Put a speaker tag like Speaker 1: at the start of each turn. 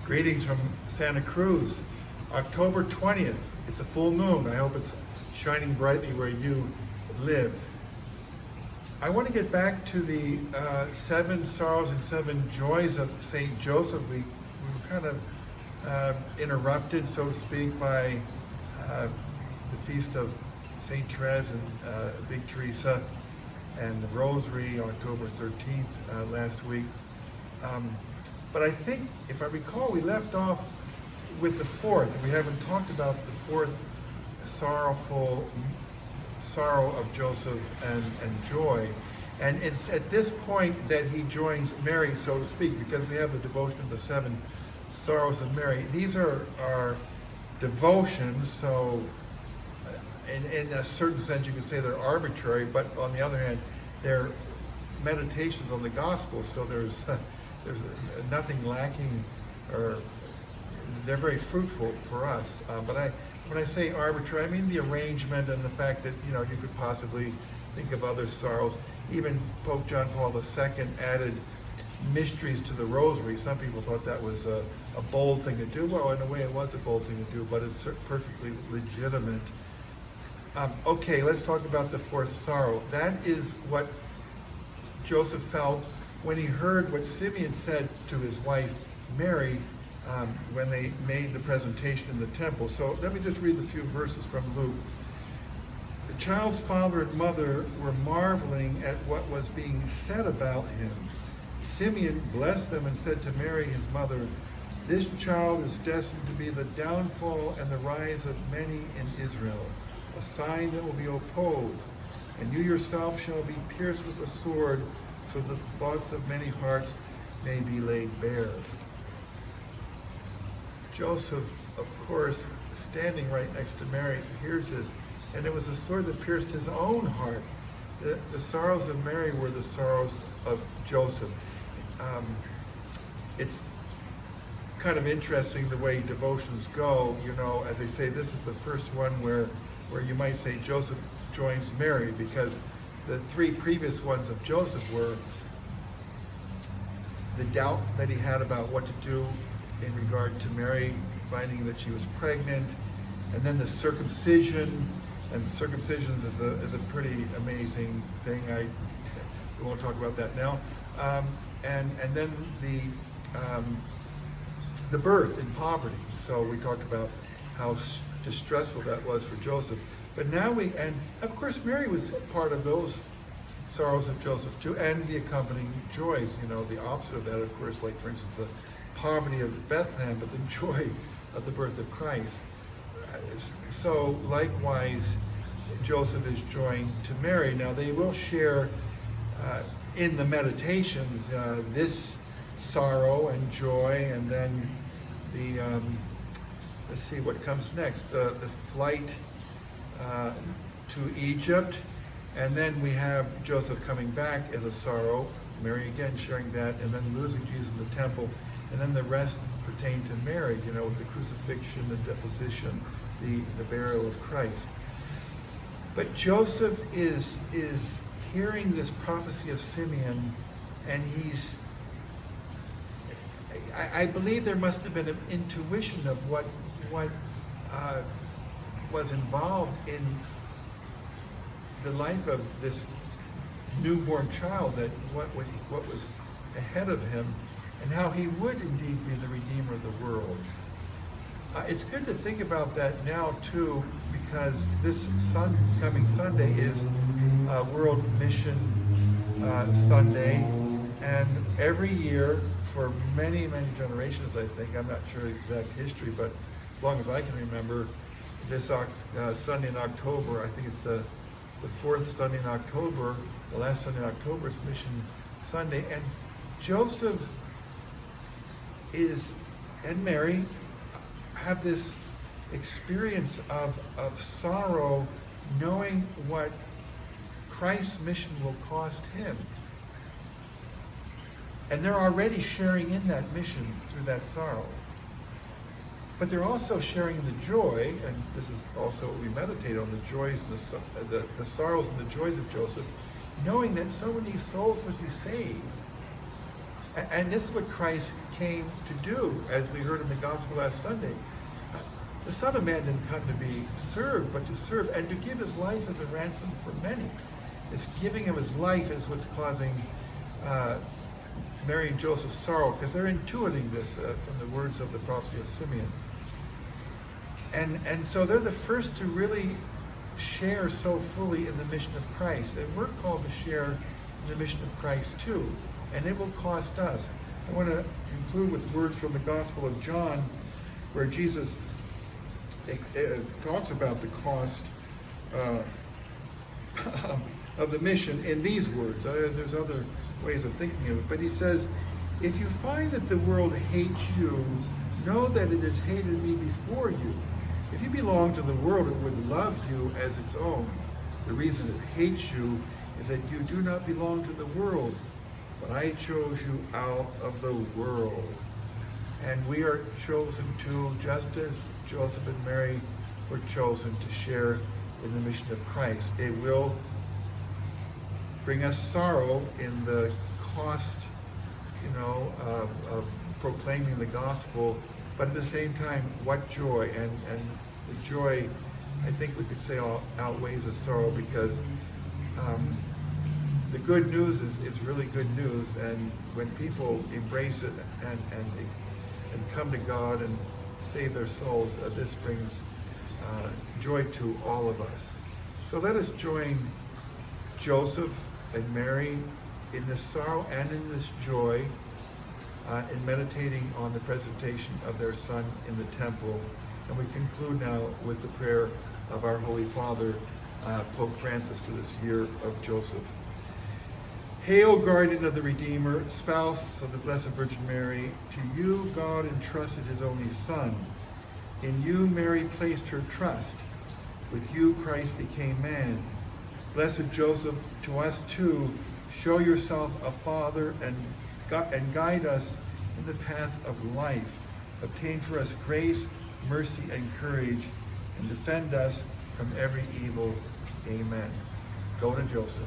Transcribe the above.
Speaker 1: Greetings from Santa Cruz, October 20th. It's a full moon. I hope it's shining brightly where you live. I want to get back to the 7 sorrows and 7 joys of St. Joseph. We were kind of interrupted, so to speak, by the feast of St. Therese and Big Teresa and the Rosary on October 13th last week. But I think, if I recall, we left off with the 4th, and we haven't talked about the 4th sorrow of Joseph and joy. And it's at this point that he joins Mary, so to speak, because we have the devotion of the 7 sorrows of Mary. These are our devotions, so in a certain sense you could say they're arbitrary, but on the other hand, they're meditations on the gospel, so there's nothing lacking, or they're very fruitful for us. But when I say arbitrary, I mean the arrangement and the fact that you could possibly think of other sorrows. Even Pope John Paul II added mysteries to the Rosary. Some people thought that was a bold thing to do. Well, in a way, it was a bold thing to do, but it's perfectly legitimate. Okay, let's talk about the 4th sorrow. That is what Joseph felt when he heard what Simeon said to his wife Mary when they made the presentation in the temple. So let me just read a few verses from Luke. The child's father and mother were marveling at what was being said about him. Simeon blessed them and said to Mary, his mother, "This child is destined to be the downfall and the rise of many in Israel, a sign that will be opposed, and you yourself shall be pierced with a sword, so that the thoughts of many hearts may be laid bare." Joseph, of course, standing right next to Mary, hears this, and it was a sword that pierced his own heart. The sorrows of Mary were the sorrows of Joseph. It's kind of interesting the way devotions go. As I say, this is the first one where you might say Joseph joins Mary, because the 3 previous ones of Joseph were the doubt that he had about what to do in regard to Mary, finding that she was pregnant, and then the circumcision. And circumcision is a pretty amazing thing. We won't talk about that now. And then the birth in poverty. So we talked about how distressful that was for Joseph. But now and of course Mary was part of those sorrows of Joseph too, and the accompanying joys. The opposite of that, of course, like for instance the poverty of Bethlehem, but the joy of the birth of Christ. So likewise, Joseph is joined to Mary. Now they will share in the meditations this sorrow and joy, and then the let's see what comes next, the flight to Egypt, and then we have Joseph coming back as a sorrow, Mary again sharing that, and then losing Jesus in the temple, and then the rest pertain to Mary, with the crucifixion, the deposition, the burial of Christ. But Joseph is hearing this prophecy of Simeon, and I believe there must have been an intuition of what was involved in the life of this newborn child, that what was ahead of him, and how he would indeed be the Redeemer of the world. It's good to think about that now too, because this coming Sunday is World Mission Sunday, and every year for many, many generations, I think, I'm not sure the exact history, but as long as I can remember, this Sunday in October, I think it's the 4th Sunday in October, the last Sunday in October is Mission Sunday, and Joseph and Mary have this experience of sorrow, knowing what Christ's mission will cost him. And they're already sharing in that mission through that sorrow. But they're also sharing in the joy, and this is also what we meditate on, the joys and the sorrows and the joys of Joseph, knowing that so many souls would be saved. And this is what Christ came to do, as we heard in the gospel last Sunday. The Son of Man didn't come to be served, but to serve and to give his life as a ransom for many. This giving of his life is what's causing Mary and Joseph's sorrow, because they're intuiting this from the words of the prophecy of Simeon. And so they're the first to really share so fully in the mission of Christ. And we're called to share in the mission of Christ too. And it will cost us. I want to conclude with words from the Gospel of John, where Jesus talks about the cost of the mission in these words. There's other ways of thinking of it, but he says, "If you find that the world hates you, know that it has hated me before you. If you belong to the world, it would love you as its own. The reason it hates you is that you do not belong to the world, but I chose you out of the world." And we are chosen to, just as Joseph and Mary were chosen to share in the mission of Christ. It will bring us sorrow in the cost, of proclaiming the gospel, but at the same time, what joy. And the joy, I think we could say, outweighs the sorrow, because the good news is really good news, and when people embrace it and come to God and save their souls, this brings joy to all of us. So let us join Joseph and Mary in this sorrow and in this joy, in meditating on the presentation of their son in the temple. And we conclude now with the prayer of our Holy Father, Pope Francis, for this year of Joseph. Hail, guardian of the Redeemer, spouse of the Blessed Virgin Mary, to you God entrusted his only Son. In you Mary placed her trust. With you Christ became man. Blessed Joseph, to us too, show yourself a father and guide us in the path of life. Obtain for us grace, mercy, and courage, and defend us from every evil. Amen. Go to Joseph.